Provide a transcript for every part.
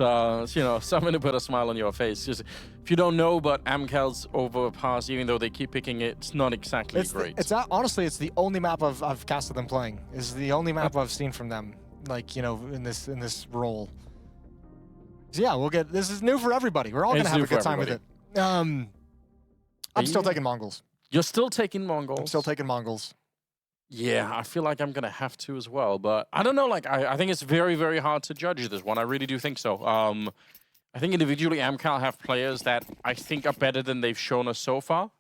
you know, something to put a smile on your face. Just, if you don't know, but AMKAL's overpass, even though they keep picking it, it's not exactly great. Honestly, it's the only map I've casted them playing. It's the only map I've seen from them, like, you know, in this role. So yeah, this is new for everybody. We're all gonna have a good time with it. I'm still taking Mongols. You're still taking Mongols? I'm still taking Mongols. Yeah, I feel like I'm gonna have to as well, but I don't know. Like, I think it's very, very hard to judge this one. I really do think so. I think individually, AMKAL have players that I think are better than they've shown us so far.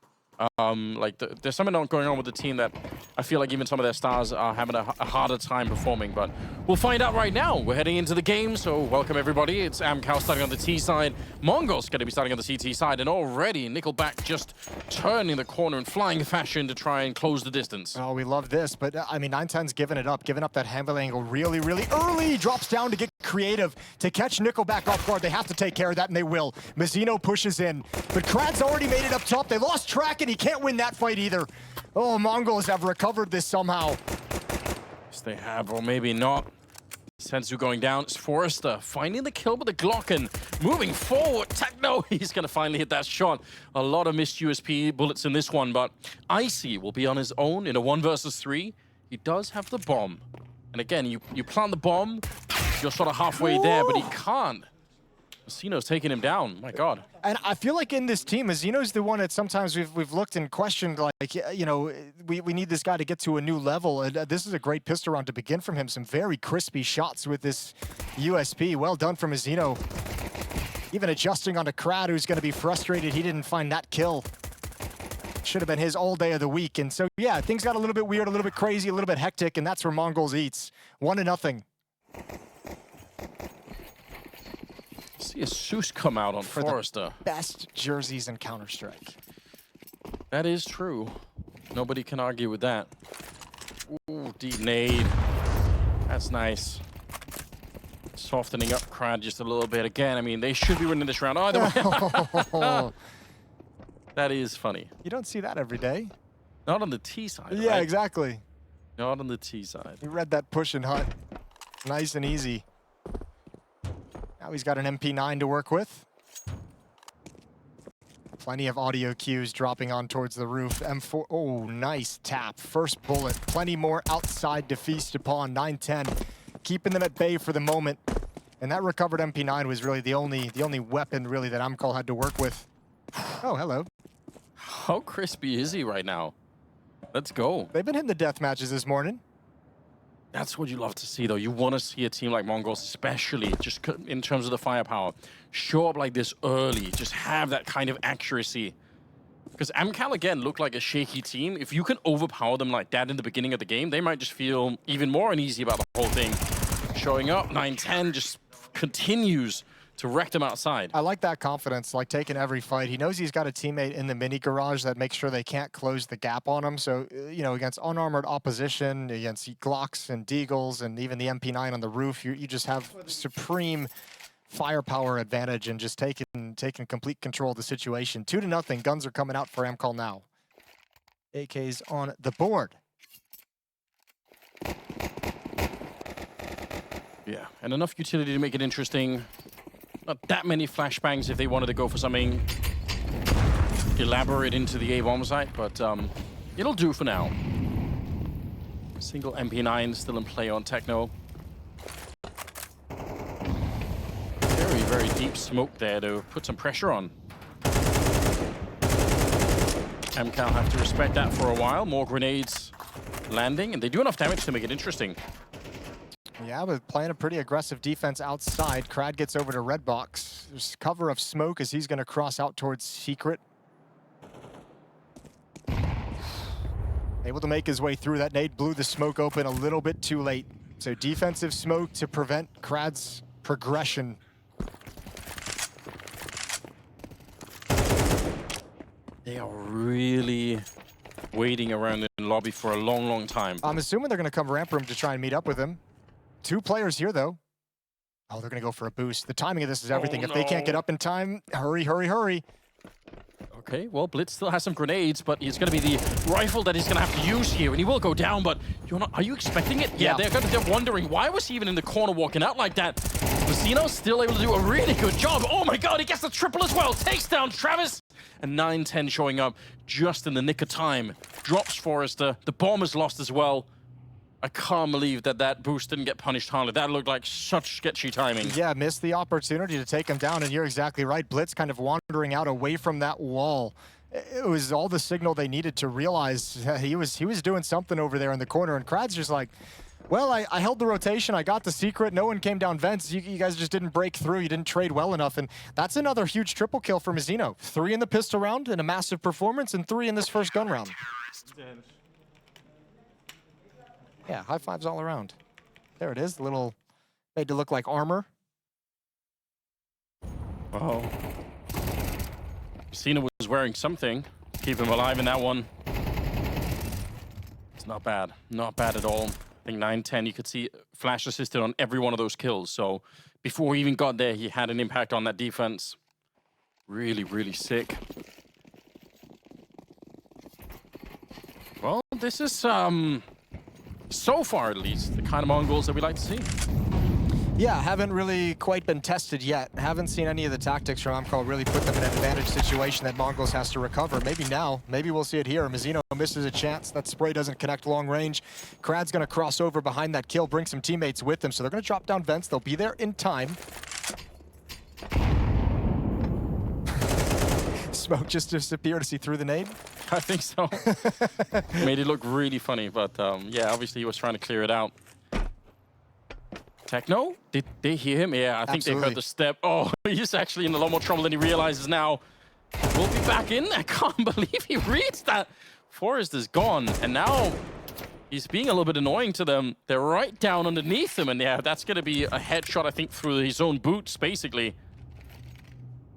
Like, there's something going on with the team that I feel like even some of their stars are having a harder time performing, but we'll find out right now. We're heading into the game, so welcome everybody. It's AMKAL starting on the T side. Mongols going to be starting on the CT side, and already Nickelback just turning the corner in flying fashion to try and close the distance. Oh, we love this, but I mean, 910's giving up that handle angle really, really early. Drops down to get creative to catch Nickelback off guard. They have to take care of that, and they will. mzinho pushes in, but Krad's already made it up top. They lost track, and he can't win that fight either. Oh, Mongols have recovered this somehow. Yes, they have, or maybe not. Senzu going down. It's Forrester finding the kill with the Glock and moving forward. Techno, he's going to finally hit that shot. A lot of missed USP bullets in this one, but Icy will be on his own in a 1 versus 3. He does have the bomb. And again, you plant the bomb, you're sort of halfway there, but he can't. mzinho's taking him down. My God. And I feel like in this team, mzinho's the one that sometimes we've looked and questioned, like, you know, we need this guy to get to a new level. And this is a great pistol round to begin from him. Some very crispy shots with this USP. Well done from mzinho. Even adjusting onto Krad, who's going to be frustrated he didn't find that kill. Should have been his all day of the week. And so, yeah, things got a little bit weird, a little bit crazy, a little bit hectic, and that's where Mongols eats. 1-0. See a Zeus come out on Forrester. Best jerseys in Counter-Strike. That is true. Nobody can argue with that. Ooh, deep nade. That's nice. Softening up Krad just a little bit again. I mean, they should be winning this round either way. That is funny. You don't see that every day. Not on the T side, Yeah, right? exactly. Not on the T side. You read that push and hut. Nice and easy. Now he's got an MP9 to work with. Plenty of audio cues dropping on towards the roof. M4, oh, nice tap. First bullet. Plenty more outside to feast upon. 910, keeping them at bay for the moment. And that recovered MP9 was really the only weapon really that AMKAL had to work with. Oh, hello. How crispy is he right now? Let's go. They've been hitting the death matches this morning. That's what you love to see, though. You want to see a team like Mongols, especially just in terms of the firepower, show up like this early, just have that kind of accuracy. Because AMKAL, again, look like a shaky team. If you can overpower them like that in the beginning of the game, they might just feel even more uneasy about the whole thing. Showing up, 910 just continues to wreck them outside. I like that confidence, like taking every fight. He knows he's got a teammate in the mini garage that makes sure they can't close the gap on him. So, you know, against unarmored opposition, against Glocks and Deagles and even the MP9 on the roof, you just have supreme firepower advantage and just taking complete control of the situation. 2-0, guns are coming out for AMKAL now. AK's on the board. Yeah, and enough utility to make it interesting. Not that many flashbangs if they wanted to go for something elaborate into the A-bomb site, but it'll do for now. Single MP9 still in play on Techno. Very, very deep smoke there to put some pressure on. AMKAL have to respect that for a while. More grenades landing, and they do enough damage to make it interesting. Yeah, but playing a pretty aggressive defense outside. Krad gets over to red box. There's cover of smoke as he's going to cross out towards secret. Able to make his way through. That nade blew the smoke open a little bit too late. So defensive smoke to prevent Krad's progression. They are really waiting around the lobby for a long, long time. I'm assuming they're going to come ramp room to try and meet up with him. 2 players here, though. Oh, they're going to go for a boost. The timing of this is everything. Oh, if they can't get up in time, hurry, hurry, hurry. Okay, well, Blitz still has some grenades, but it's going to be the rifle that he's going to have to use here, and he will go down, but are you expecting it? Yeah, they're wondering, why was he even in the corner walking out like that? mzinho still able to do a really good job. Oh my god, he gets the triple as well. Takes down Travis. And 9-10 showing up just in the nick of time. Drops Forrester. The bomb is lost as well. I can't believe that boost didn't get punished hardly. That looked like such sketchy timing. Yeah, missed the opportunity to take him down, and you're exactly right. Blitz kind of wandering out away from that wall. It was all the signal they needed to realize he was doing something over there in the corner, and Krad's just like, well, I held the rotation, I got the secret, no one came down vents, you guys just didn't break through, you didn't trade well enough, and that's another huge triple kill for mzinho. 3 in the pistol round, and a massive performance, and 3 in this first gun round. Yeah, high fives all around. There it is, the little, made to look like armor. Oh. mzinho was wearing something. Keep him alive in that one. It's not bad. Not bad at all. I think 9-10, you could see flash assisted on every one of those kills. So before he even got there, he had an impact on that defense. Really, really sick. Well, this is, so far at least, the kind of Mongols that we like to see. Yeah, haven't really quite been tested yet. Haven't seen any of the tactics from AMKAL really put them in an advantage situation that Mongols has to recover. Maybe now, maybe we'll see it here. mzinho misses a chance. That spray doesn't connect long range. Krad's gonna cross over behind that kill, bring some teammates with him. So they're gonna drop down vents. They'll be there in time. Smoke just disappeared as he threw the nade. I think so. Made it look really funny, but yeah, obviously he was trying to clear it out. Techno? Did they hear him? Yeah, I think Absolutely. they heard the step. Oh, he's actually in a lot more trouble than he realizes now. We'll be back in. I can't believe he reads that. Forrest is gone, and now he's being a little bit annoying to them. They're right down underneath him, and yeah, that's going to be a headshot, I think, through his own boots, basically.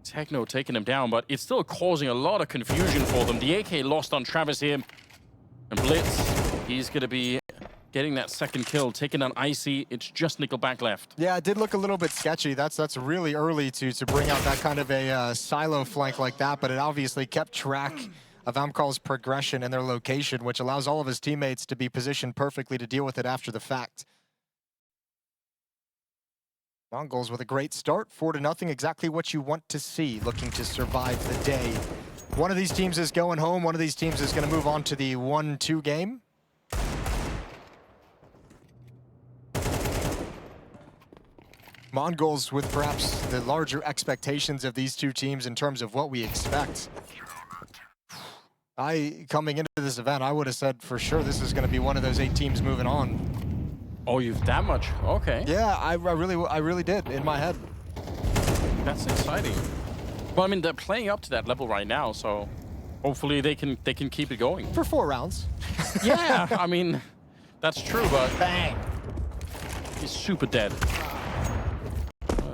Techno taking him down, but it's still causing a lot of confusion for them. The AK lost on Travis here. And Blitz, he's going to be getting that second kill, taking down Icy. It's just Nickelback left. Yeah, it did look a little bit sketchy. That's really early to bring out that kind of a silo flank like that, but it obviously kept track of AMKAL's progression and their location, which allows all of his teammates to be positioned perfectly to deal with it after the fact. Mongols with a great start, 4-0, exactly what you want to see, looking to survive the day. One of these teams is going home, one of these teams is going to move on to the 1-2 game. Mongols with perhaps the larger expectations of these two teams in terms of what we expect. Coming into this event, I would have said for sure this is going to be one of those 8 teams moving on. Oh, you've that much? Okay. Yeah, I really did in my head. That's exciting. Well, I mean, they're playing up to that level right now, so hopefully they can keep it going. For 4 rounds. Yeah, I mean, that's true, but Bang! he's super dead.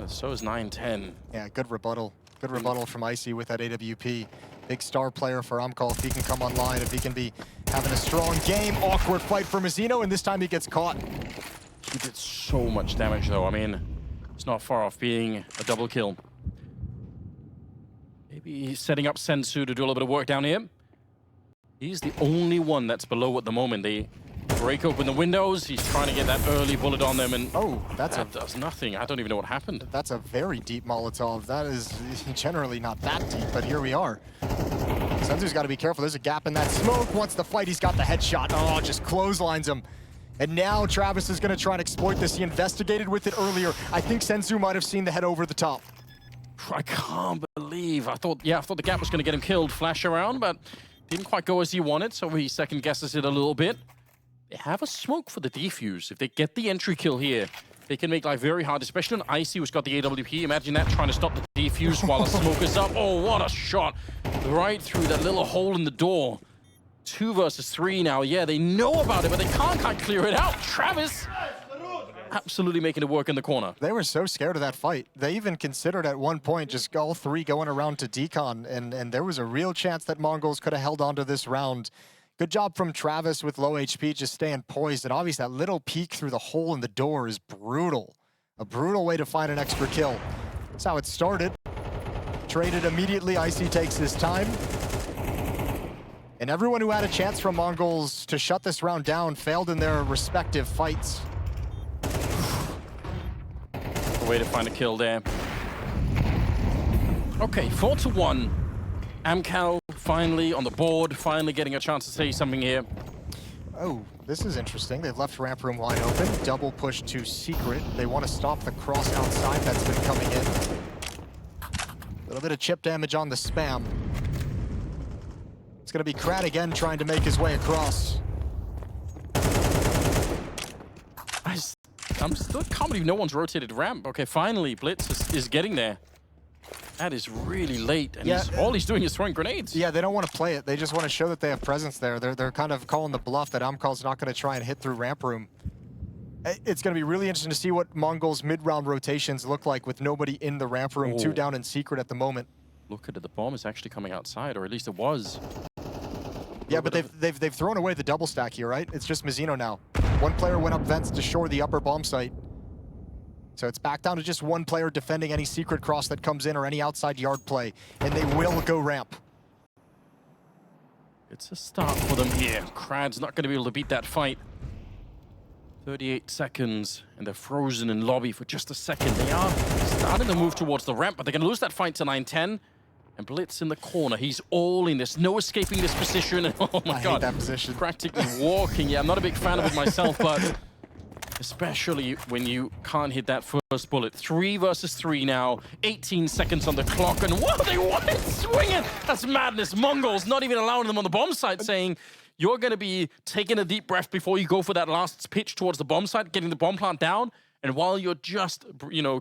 So is 9-10. Yeah, good rebuttal. Good rebuttal from Icy with that AWP. Big star player for AMKAL. If he can come online, if he can be having a strong game. Awkward fight for mzinho, and this time he gets caught. He did so much damage, though. I mean, it's not far off being a double kill. Maybe he's setting up Sensu to do a little bit of work down here. He's the only one that's below at the moment. They break open the windows. He's trying to get that early bullet on them, and Oh, that does nothing. I don't even know what happened. that's a very deep Molotov. That is generally not that deep, but here we are. Sensu's got to be careful. There's a gap in that smoke. Once the fight, he's got the headshot. Oh, just clotheslines him. And now Travis is going to try and exploit this. He investigated with it earlier. I think Sensu might have seen the head over the top. I can't believe. I thought the gap was going to get him killed. Flash around, but didn't quite go as he wanted, so he second guesses it a little bit. They have a smoke for the defuse. If they get the entry kill here, they can make life very hard, especially on Icy, who's got the AWP. Imagine that, trying to stop the defuse while the smoke is up. Oh, what a shot. Right through that little hole in the door. 2 versus 3 now. Yeah, they know about it, but they can't quite clear it out. Travis absolutely making it work in the corner. They were so scared of that fight. They even considered at one point just all 3 going around to decon, and there was a real chance that Mongols could have held on to this round. Good job from Travis with low HP, just staying poised. And obviously that little peek through the hole in the door is brutal. A brutal way to find an extra kill. That's how it started. Traded immediately, Icy takes his time. And everyone who had a chance from Mongols to shut this round down failed in their respective fights. way to find a kill there. Okay, 4-1. AMKAL finally on the board, finally getting a chance to say something here. Oh, this is interesting. They've left ramp room wide open. Double push to secret. They want to stop the cross outside that's been coming in. A little bit of chip damage on the spam. It's going to be Krat again trying to make his way across. I'm still can't believe no one's rotated ramp. Okay, finally, Blitz is getting there. That is really late, and all he's doing is throwing grenades. Yeah, they don't want to play it. They just want to show that they have presence there. They're kind of calling the bluff that AMKAL's not going to try and hit through ramp room. It's going to be really interesting to see what Mongol's mid-round rotations look like with nobody in the ramp room, 2 down in secret at the moment. Look at it, the bomb is actually coming outside, or at least it was. Yeah, but they've thrown away the double stack here, right? It's just mzinho now. One player went up vents to shore the upper bomb site. So it's back down to just one player defending any secret cross that comes in or any outside yard play, and they will go ramp. It's a start for them here. Krad's not going to be able to beat that fight. 38 seconds, and they're frozen in lobby for just a second. They are starting to move towards the ramp, but they're going to lose that fight to 9-10. And Blitz in the corner. He's all in this. No escaping this position. Oh my God. I hate that position. Practically walking. Yeah, I'm not a big fan of it myself, but especially when you can't hit that first bullet. 3 versus 3 now. 18 seconds on the clock. And whoa, they won it swinging. That's madness. Mongolz not even allowing them on the bomb site, saying, you're going to be taking a deep breath before you go for that last pitch towards the bomb site, getting the bomb plant down. And while you're just,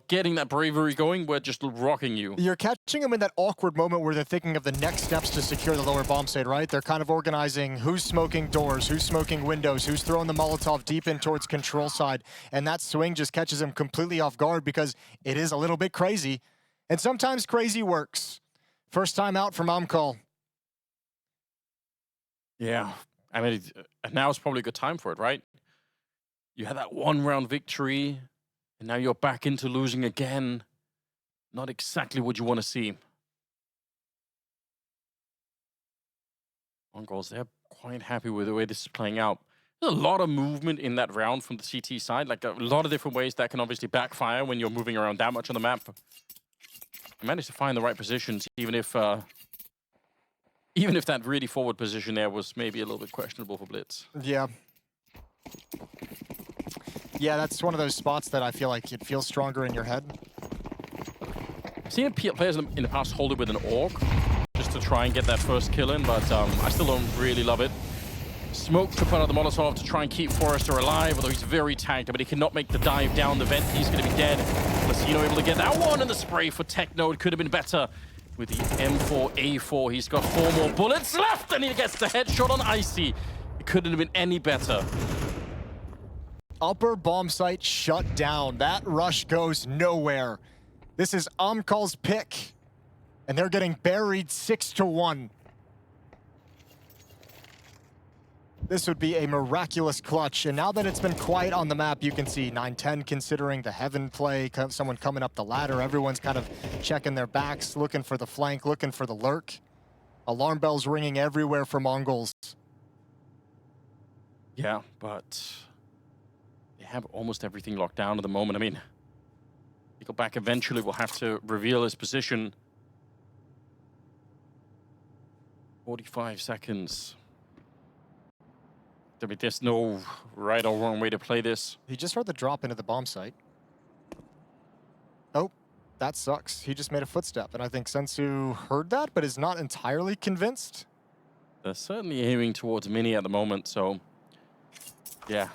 getting that bravery going, we're just rocking you. You're catching them in that awkward moment where they're thinking of the next steps to secure the lower bomb site, right? They're kind of organizing who's smoking doors, who's smoking windows, who's throwing the Molotov deep in towards control side. And that swing just catches them completely off guard because it is a little bit crazy. And sometimes crazy works. First time out from AMKAL. Yeah, I mean, now is probably a good time for it, right? You had that 1-round victory, and now you're back into losing again. Not exactly what you want to see. Mongolz, they're quite happy with the way this is playing out. There's a lot of movement in that round from the CT side, like a lot of different ways that can obviously backfire when you're moving around that much on the map. I managed to find the right positions, even if that really forward position there was maybe a little bit questionable for Blitz. Yeah. Yeah, that's one of those spots that I feel like it feels stronger in your head. I've seen players in the past hold it with an orc just to try and get that first kill in, but I still don't really love it. Smoke to put out the Molotov to try and keep Forrester alive, although he's very tagged, but he cannot make the dive down the vent. He's going to be dead. mzinho able to get that one, and the spray for Techno. It could have been better with the M4A4. He's got 4 more bullets left, and he gets the headshot on Icy. It couldn't have been any better. Upper bomb site shut down. That rush goes nowhere. This is AMKAL's pick, and they're getting buried 6-1. This would be a miraculous clutch, and now that it's been quiet on the map, you can see 9-10 considering the heaven play, someone coming up the ladder. Everyone's kind of checking their backs, looking for the flank, looking for the lurk. Alarm bells ringing everywhere for Mongolz. Yeah, but they have almost everything locked down at the moment. I mean, Nickelback eventually will have to reveal his position. 45 seconds. I mean, there's no right or wrong way to play this. He just heard the drop into the bomb site. Oh, that sucks. He just made a footstep, and I think Sensu heard that, but is not entirely convinced. They're certainly aiming towards Mini at the moment, so yeah.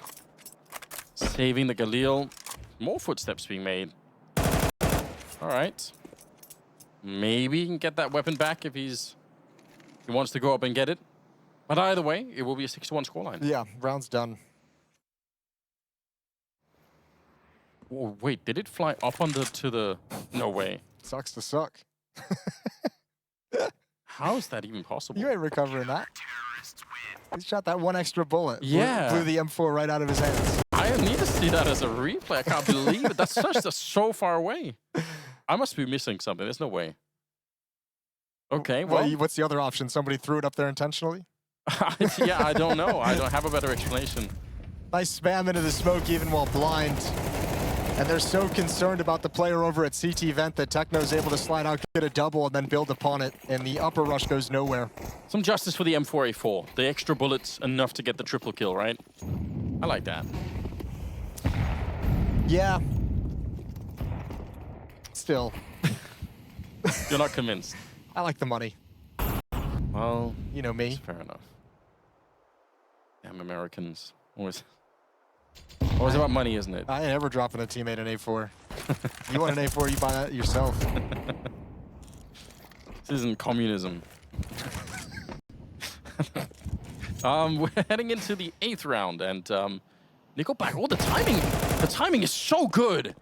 Saving the Galil. More footsteps being made. All right. Maybe he can get that weapon back if he wants to go up and get it. But either way, it will be a 6-1 scoreline. Yeah, round's done. Oh, wait, did it fly up to the... No way. Sucks to suck. How is that even possible? You ain't recovering that. He shot that one extra bullet. Yeah. Blew the M4 right out of his hands. I need to see that as a replay. I can't believe it. That's so far away. I must be missing something. There's no way. Okay, well... What's the other option? Somebody threw it up there intentionally? Yeah, I don't know. I don't have a better explanation. Nice spam into the smoke even while blind. And they're so concerned about the player over at CT Vent that Techno's able to slide out, get a double, and then build upon it, and the upper rush goes nowhere. Some justice for the M4A4. The extra bullets enough to get the triple kill, right? I like that. Yeah. Still. You're not convinced. I like the money. Well, you know me. Fair enough. Damn Americans. Always about money, isn't it? I ain't ever dropping a teammate an A4. You want an A4, you buy that yourself. This isn't communism. We're heading into the 8th round, and Nickelback, oh, the timing is so good.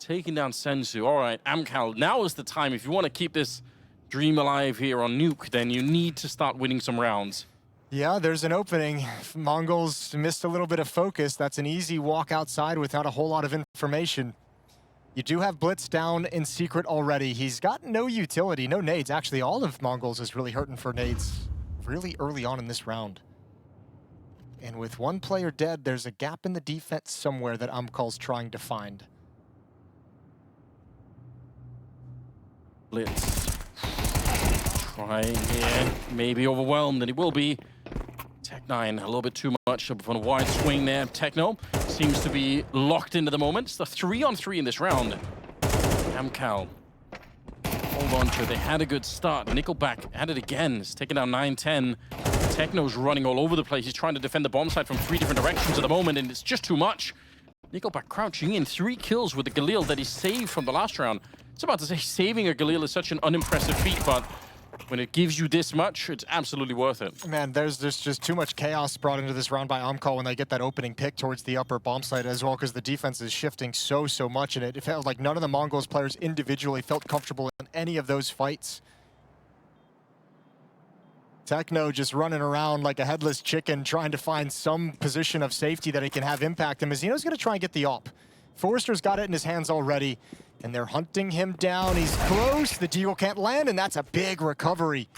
Taking down Senzu. All right, AMKAL, now is the time. If you want to keep this dream alive here on Nuke, then you need to start winning some rounds. Yeah, there's an opening. Mongols missed a little bit of focus. That's an easy walk outside without a whole lot of information. You do have Blitz down in secret already. He's got no utility, no nades. Actually, all of Mongols is really hurting for nades really early on in this round. And with one player dead, there's a gap in the defense somewhere that AMKAL's trying to find. Blitz. Trying here. Maybe overwhelmed, and he will be. Tech9, a little bit too much of a wide swing there. Techno seems to be locked into the moment. It's the 3-on-3 in this round. AMKAL. Hold on to it. They had a good start. Nickelback had it again. It's taken down 9-10. Techno's running all over the place. He's trying to defend the bomb site from 3 different directions at the moment, and it's just too much. Nickelback crouching in. 3 kills with the Galil that he saved from the last round. It's about to say saving a Galil is such an unimpressive feat, but when it gives you this much, it's absolutely worth it. Man, there's just too much chaos brought into this round by AMKAL when they get that opening pick towards the upper bomb site as well, because the defense is shifting so much, and it felt like none of the Mongols players individually felt comfortable in any of those fights. Techno just running around like a headless chicken trying to find some position of safety that he can have impact, and mzinho's going to try and get the op. Forrester's got it in his hands already, and they're hunting him down. He's close. The deagle can't land, and that's a big recovery.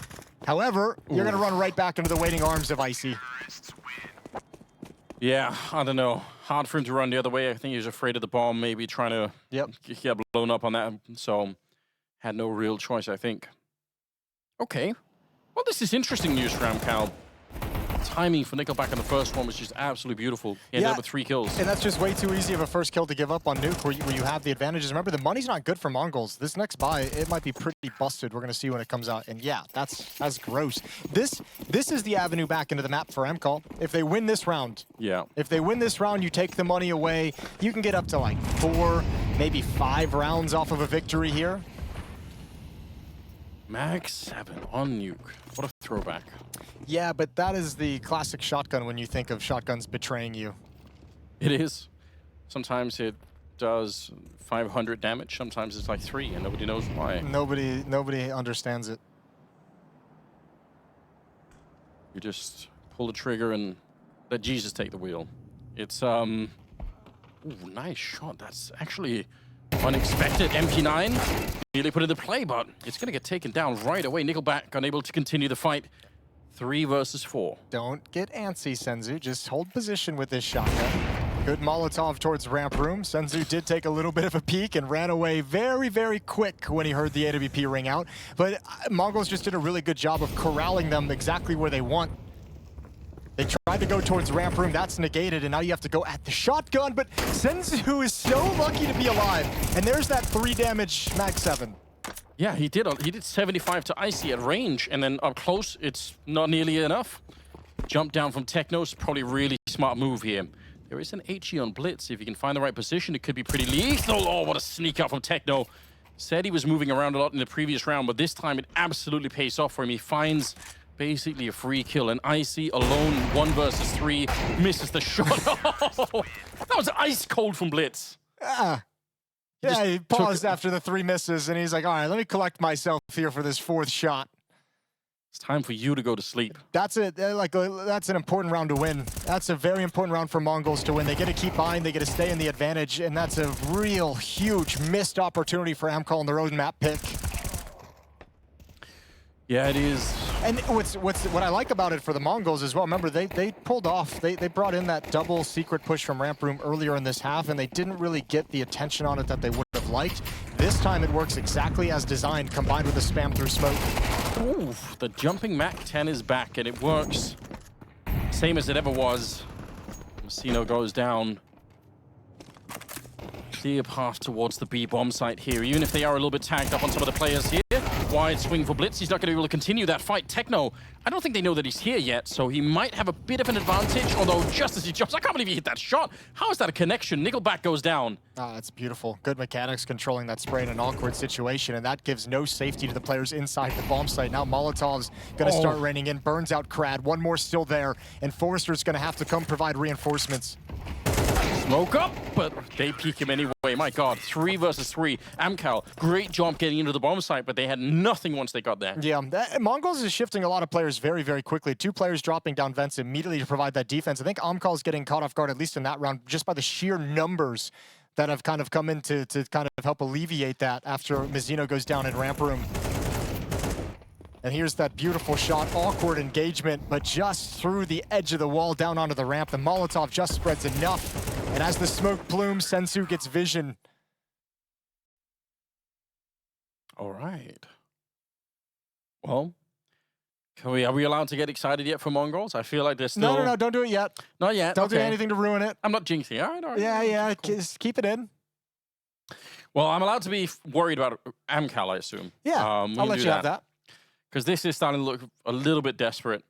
However, you're going to run right back into the waiting arms of Icy. Yeah, I don't know. Hard for him to run the other way. I think he was afraid of the bomb, maybe trying to get blown up on that. So, had no real choice, I think. Okay. Well, this is interesting news for AMKAL. Timing for Nickelback on the first one was just absolutely beautiful. He ended up with 3 kills. And that's just way too easy of a first kill to give up on Nuke where you have the advantages. Remember, the money's not good for Mongols. This next buy, it might be pretty busted. We're going to see when it comes out. And yeah, that's gross. This is the avenue back into the map for AMKAL. If they win this round, if they win this round, you take the money away. You can get up to like 4, maybe 5 rounds off of a victory here. Mag 7 on Nuke. What a throwback. Yeah, but that is the classic shotgun when you think of shotguns betraying you. It is. Sometimes it does 500 damage. Sometimes it's like 3, and nobody knows why. Nobody understands it. You just pull the trigger and let Jesus take the wheel. It's ooh, nice shot. That's actually unexpected. MP9 nearly put it into play, but it's going to get taken down right away. Nickelback unable to continue the fight. 3 versus 4. Don't get antsy, Senzu. Just hold position with this shotgun. Good Molotov towards ramp room. Senzu did take a little bit of a peek and ran away very quick when he heard the AWP ring out. But Mongols just did a really good job of corralling them exactly where they want. They tried to go towards ramp room. That's negated, and now you have to go at the shotgun. But Senzu is so lucky to be alive. And there's that 3 damage Mag 7. Yeah, he did 75 to Icy at range, and then up close, it's not nearly enough. Jump down from Techno's probably really smart move here. There is an HE on Blitz. If you can find the right position, it could be pretty lethal. Oh, what a sneak out from Techno. Said he was moving around a lot in the previous round, but this time it absolutely pays off for him. He finds basically a free kill, and Icy alone, 1 versus 3, misses the shot. Oh, that was ice cold from Blitz. Yeah, he paused after the 3 misses, and he's like, all right, let me collect myself here for this 4th shot. It's time for you to go to sleep. That's it. That's an important round to win. That's a very important round for Mongols to win. They get to keep buying, they get to stay in the advantage, and that's a real huge missed opportunity for AMKAL in the roadmap pick. Yeah, it is. And what I like about it for the Mongols as well, remember they pulled off, they brought in that double secret push from ramp room earlier in this half, and they didn't really get the attention on it that they would have liked. This time it works exactly as designed, combined with the spam through smoke. Ooh, the jumping MAC-10 is back, and it works same as it ever was. mzinho goes down. Clear path towards the B bomb site here, even if they are a little bit tagged up on some of the players here. Wide swing for Blitz. He's not going to be able to continue that fight. Techno, I don't think they know that he's here yet, so he might have a bit of an advantage, although just as he jumps, I can't believe he hit that shot. How is that a connection? Nickelback goes down. Ah, that's beautiful. Good mechanics controlling that spray in an awkward situation, and that gives no safety to the players inside the bomb site. Now Molotov's going to start raining in, burns out Krad. One more still there, and Forrester's going to have to come provide reinforcements. Smoke up, but they peek him anyway. My God, 3 versus 3. AMKAL, great job getting into the bomb site, but they had nothing once they got there. Yeah, Mongols is shifting a lot of players very, very quickly. 2 players dropping down vents immediately to provide that defense. I think AMKAL is getting caught off guard, at least in that round, just by the sheer numbers that have kind of come in to kind of help alleviate that after mzinho goes down in ramp room. And here's that beautiful shot, awkward engagement, but just through the edge of the wall down onto the ramp. The Molotov just spreads enough. And as the smoke plumes, Sensu gets vision. All right. Well, are we allowed to get excited yet for Mongols? I feel like they're still... No, don't do it yet. Not yet, Don't do anything to ruin it. I'm not jinxing. All right. Yeah, cool. Just keep it in. Well, I'm allowed to be worried about AMKAL, I assume. Yeah, I'll let you have that. Because this is starting to look a little bit desperate.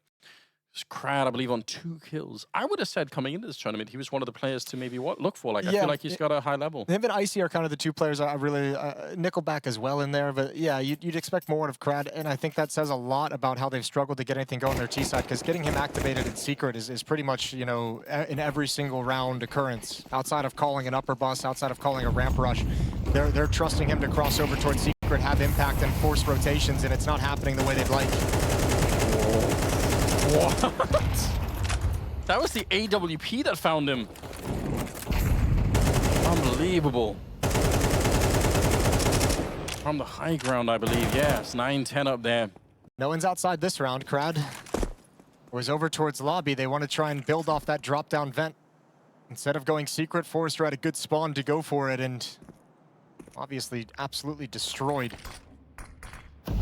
Krad, I believe, on 2 kills. I would have said coming into this tournament, he was one of the players to maybe look for. Like, I feel like he's got a high level. Him and Icy are kind of the 2 players I really... Nickelback as well in there, but yeah, you'd expect more out of Krad, and I think that says a lot about how they've struggled to get anything going on their T-side, because getting him activated in secret is pretty much, you know, in every single round occurrence. Outside of calling an upper bus, outside of calling a ramp rush, they're trusting him to cross over towards secret, have impact, and force rotations, and it's not happening the way they'd like. What? That was the AWP that found him. Unbelievable. From the high ground, I believe. Yes, 9-10 up there. No one's outside this round. Krad was over towards lobby. They want to try and build off that drop-down vent. Instead of going secret, Forrester had a good spawn to go for it, and obviously absolutely destroyed.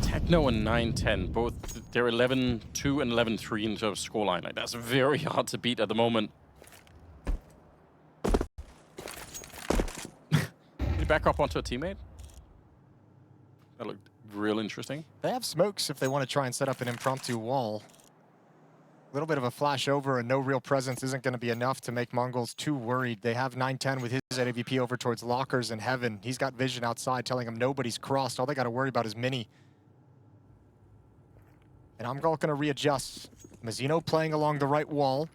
Techno and 9-10, both they're 11-2 and 11-3 in terms of scoreline. Like, that's very hard to beat at the moment. Did he back up onto a teammate? That looked real interesting. They have smokes if they want to try and set up an impromptu wall. A little bit of a flash over and no real presence isn't going to be enough to make Mongols too worried. They have 9-10 with his AWP over towards lockers in heaven. He's got vision outside telling him nobody's crossed. All they got to worry about is Mini. And AMKAL going to readjust. mzinho playing along the right wall.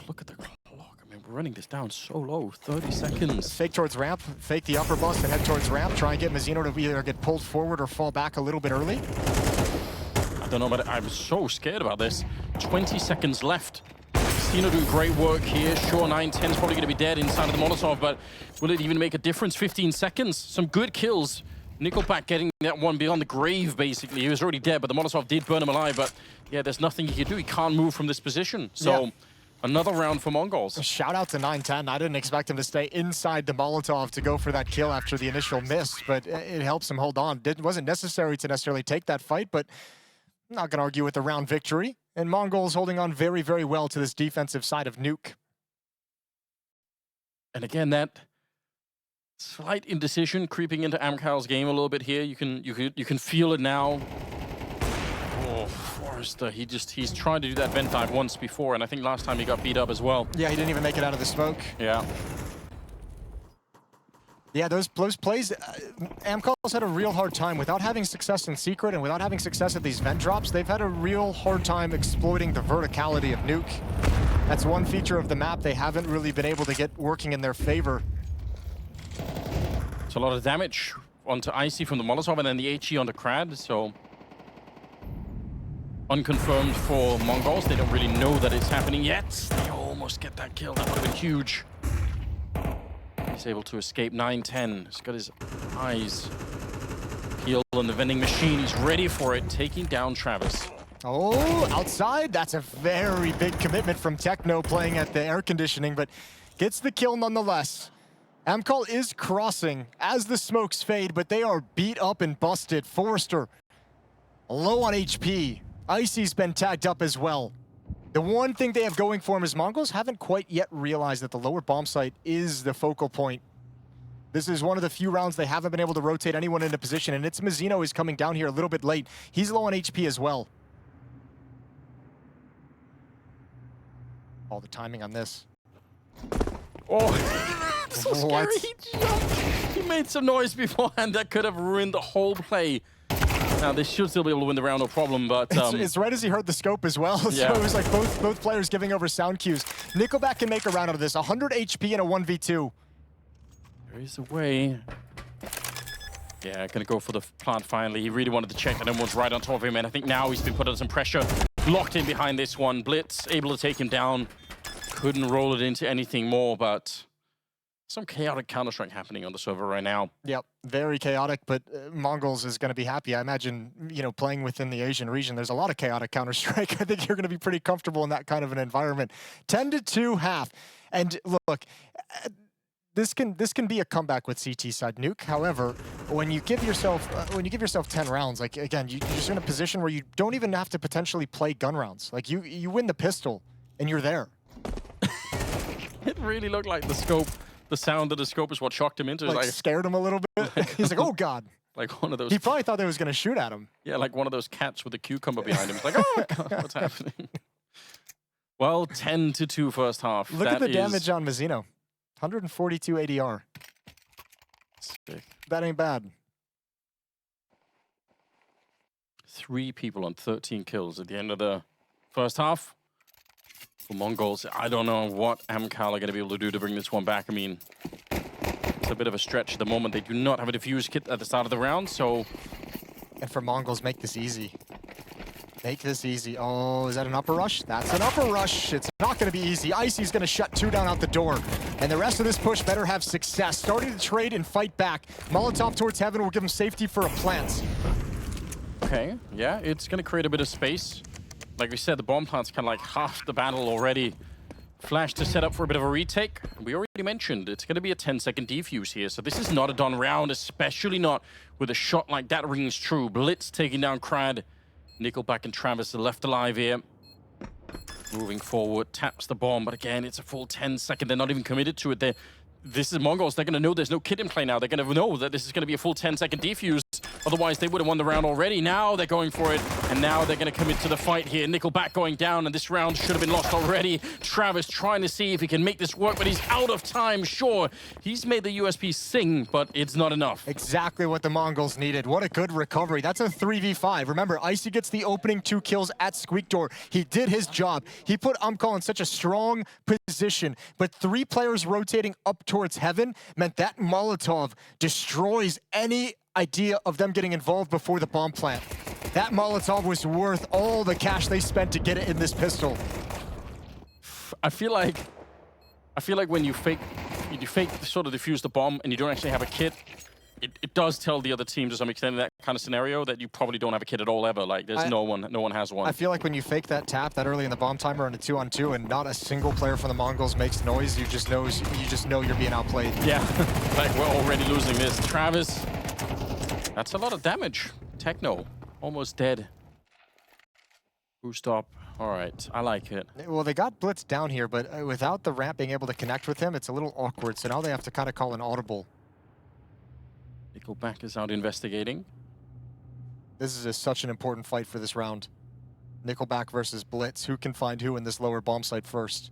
Look at the clock. I mean, we're running this down so low. 30 seconds. Fake towards ramp, fake the upper bust and head towards ramp. Try and get mzinho to either get pulled forward or fall back a little bit early. I don't know, but I'm so scared about this. 20 seconds left. mzinho doing great work here. Sure, 9-10 is probably going to be dead inside of the Molotov, but will it even make a difference? 15 seconds. Some good kills. Nickelback getting that one beyond the grave, basically. He was already dead, but the Molotov did burn him alive. But yeah, there's nothing he can do. He can't move from this position. So another round for Mongols. Shout out to 9-10. I didn't expect him to stay inside the Molotov to go for that kill after the initial miss, but it helps him hold on. It wasn't necessary to necessarily take that fight, but I'm not going to argue with the round victory. And Mongols holding on very, very well to this defensive side of Nuke. And again, that slight indecision creeping into AMKAL's game a little bit here. You can feel it now. Oh, Forrester, he's tried to do that vent dive once before, and I think last time he got beat up as well. Yeah, he didn't even make it out of the smoke. Yeah. Yeah, those plays, AMKAL's had a real hard time without having success in secret and without having success at these vent drops. They've had a real hard time exploiting the verticality of Nuke. That's one feature of the map they haven't really been able to get working in their favor. It's a lot of damage onto Icy from the Molotov and then the HE onto Krad, so unconfirmed for Mongols. They don't really know that it's happening yet. They almost get that kill. That would have been huge. He's able to escape 9-10. He's got his eyes peeled. in the vending machine. He's ready for it, taking down Travis. Oh, outside? That's a very big commitment from Techno playing at the air conditioning, but gets the kill nonetheless. AMKAL is crossing as the smokes fade, but they are beat up and busted. Forrester, low on HP. Icy's been tagged up as well. The one thing they have going for them is Mongols haven't quite yet realized that the lower bomb site is the focal point. This is one of the few rounds they haven't been able to rotate anyone into position, and it's mzinho is coming down here a little bit late. He's low on HP as well. All the timing on this. Oh, so scary. What? He jumped. He made some noise beforehand that could have ruined the whole play. Now, they should still be able to win the round, no problem, but... It's right as he heard the scope as well, yeah. So it was like both players giving over sound cues. Nickelback can make a round out of this. 100 HP in a 1v2. There is a way. Yeah, gonna go for the plant finally. He really wanted to check that everyone's right on top of him, and I think now he's been put under some pressure. Locked in behind this one. Blitz, able to take him down. Couldn't roll it into anything more, but some chaotic Counter-Strike happening on the server right now. Yep, very chaotic, but Mongols is going to be happy. I imagine, you know, playing within the Asian region, there's a lot of chaotic Counter-Strike. I think you're going to be pretty comfortable in that kind of an environment. 10-2 half. And look, this can be a comeback with CT side Nuke. However, when you give yourself 10 rounds, like again, you're just in a position where you don't even have to potentially play gun rounds. Like you win the pistol and you're there. It really looked like the scope. The sound of the scope is what shocked him into. Like scared him a little bit. He's like, oh God. Like one of those. He probably thought they was going to shoot at him. Yeah, like one of those cats with a cucumber behind him. It's like, oh God, what's happening? Well, 10-2 first half. Look at the damage on mzinho. 142 ADR. Sick. That ain't bad. 3 people on 13 kills at the end of the first half. For Mongols, I don't know what AMKAL are going to be able to do to bring this one back. I mean, it's a bit of a stretch at the moment. They do not have a defuse kit at the start of the round, so... And for Mongols, make this easy. Make this easy. Oh, is that an upper rush? That's an upper rush. It's not going to be easy. Icy's going to shut 2 down out the door. And the rest of this push better have success. Starting to trade and fight back. Molotov towards heaven will give him safety for a plant. Okay, yeah, it's going to create a bit of space. Like we said, the bomb plant's kind of like half the battle already. Flash to set up for a bit of a retake. We already mentioned it's going to be a 10-second defuse here, so this is not a done round, especially not with a shot like that rings true. Blitz taking down Crad. Nickelback and Travis are left alive here. Moving forward, taps the bomb, but again, it's a full 10-second. They're not even committed to it. This is Mongols. They're going to know there's no kit in play now. They're going to know that this is going to be a full 10-second defuse. Otherwise, they would have won the round already. Now they're going for it, and now they're going to commit to the fight here. Nickelback going down, and this round should have been lost already. Travis trying to see if he can make this work, but he's out of time, sure. He's made the USP sing, but it's not enough. Exactly what the Mongols needed. What a good recovery. That's a 3v5. Remember, Icy gets the opening 2 kills at Squeak Door. He did his job. He put AMKAL in such a strong position, but 3 players rotating up towards heaven meant that Molotov destroys any idea of them getting involved before the bomb plant. That Molotov was worth all the cash they spent to get it in this pistol. I feel like when you fake sort of defuse the bomb and you don't actually have a kit, it does tell the other team to some extent in that kind of scenario that you probably don't have a kit at all ever. Like there's no one has one. I feel like when you fake that tap that early in the bomb timer on a 2-on-2 and not a single player from the Mongols makes noise, you just know you're being outplayed. Yeah, like we're already losing this. Travis, that's a lot of damage. Techno, almost dead. Boost up. All right, I like it. Well, they got Blitz down here, but without the ramp being able to connect with him, it's a little awkward. So now they have to kind of call an audible. Nickelback is out investigating. This is such an important fight for this round. Nickelback versus Blitz. Who can find who in this lower bomb site first?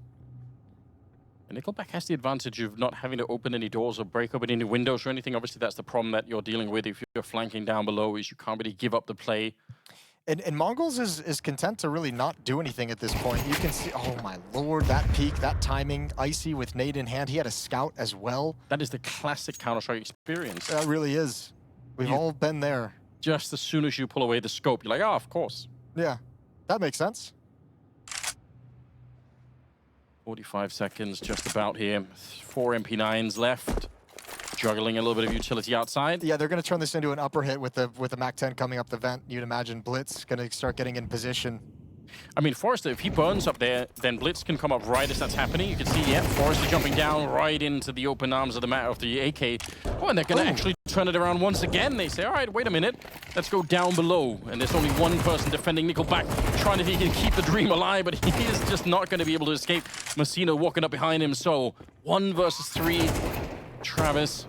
And Nickelback has the advantage of not having to open any doors or break open any windows or anything. Obviously, that's the problem that you're dealing with if you're flanking down below, is you can't really give up the play. And Mongols is content to really not do anything at this point. You can see, oh my lord, that peak, that timing. Icy with nade in hand. He had a scout as well. That is the classic Counter-Strike experience. That really is. We've all been there. Just as soon as you pull away the scope, you're like, oh, of course. Yeah, that makes sense. 45 seconds just about here. 4 MP9s left. juggling a little bit of utility outside. Yeah, they're going to turn this into an upper hit with the MAC-10 coming up the vent. You'd imagine Blitz going to start getting in position. I mean, Forrester, if he burns up there, then Blitz can come up right as that's happening. You can see, yeah, Forrester jumping down right into the open arms of the AK. Oh, and they're going to actually turn it around once again. They say, all right, wait a minute. Let's go down below. And there's only one person defending Nickelback, trying to keep the dream alive, but he is just not going to be able to escape. mzinho walking up behind him. So 1 versus 3. Travis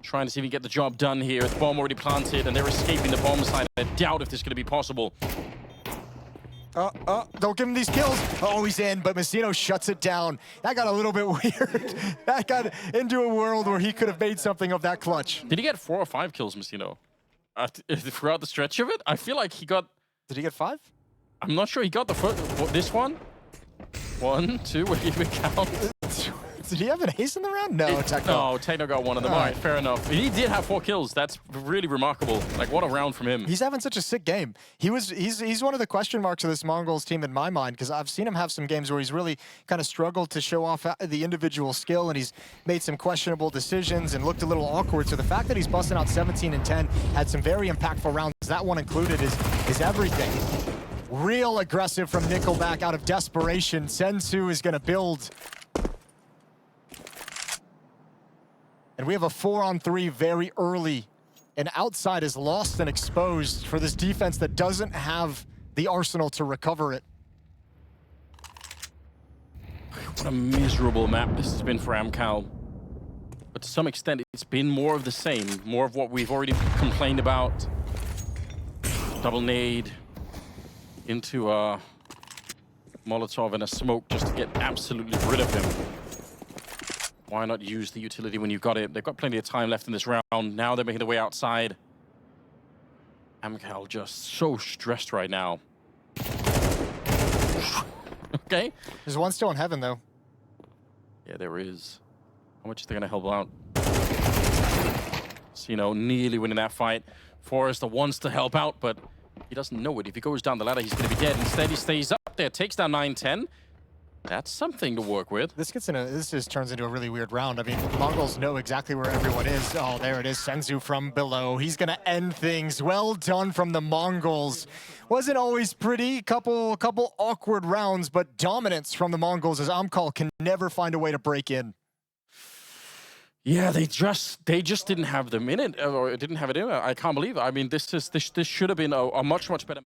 trying to see if he can get the job done here. The bomb already planted, and they're escaping the bomb side. I doubt if this is going to be possible. Don't give him these kills. Oh, he's in, but mzinho shuts it down. That got a little bit weird. That got into a world where he could have made something of that clutch. Did he get 4 or 5 kills, mzinho? Throughout the stretch of it? I feel like he got... Did he get 5? I'm not sure he got the first... This one? 1, 2, what do you even count? Did he have an ace in the round? No, Techno. No, Techno got 1 of them. All right, fair enough. He did have 4 kills. That's really remarkable. Like, what a round from him. He's having such a sick game. He's one of the question marks of this Mongols team in my mind, because I've seen him have some games where he's really kind of struggled to show off the individual skill, and he's made some questionable decisions and looked a little awkward. So the fact that he's busting out 17 and 10, had some very impactful rounds, that one included, is everything. Real aggressive from Nickelback out of desperation. mzinho is going to build. And we have a 4-on-3 very early. And outside is lost and exposed for this defense that doesn't have the arsenal to recover it. What a miserable map this has been for AMKAL. But to some extent, it's been more of the same. More of what we've already complained about. Double nade into a Molotov and a smoke just to get absolutely rid of him. Why not use the utility when you've got it? They've got plenty of time left in this round. Now they're making their way outside. AMKAL just so stressed right now. Okay. There's one still in heaven, though. Yeah, there is. How much is they going to help out? So, nearly winning that fight. Forrester wants to help out, but he doesn't know it. If he goes down the ladder, he's going to be dead. Instead, he stays up there, takes down 9-10. That's something to work with. This just turns into a really weird round. I mean, the Mongols know exactly where everyone is. Oh, there it is. mzinho from below. He's going to end things. Well done from the Mongols. Wasn't always pretty. Couple awkward rounds, but dominance from the Mongols as AMKAL can never find a way to break in. Yeah, they just didn't have them in it, or didn't have it in it. I can't believe it. I mean, this should have been a much better.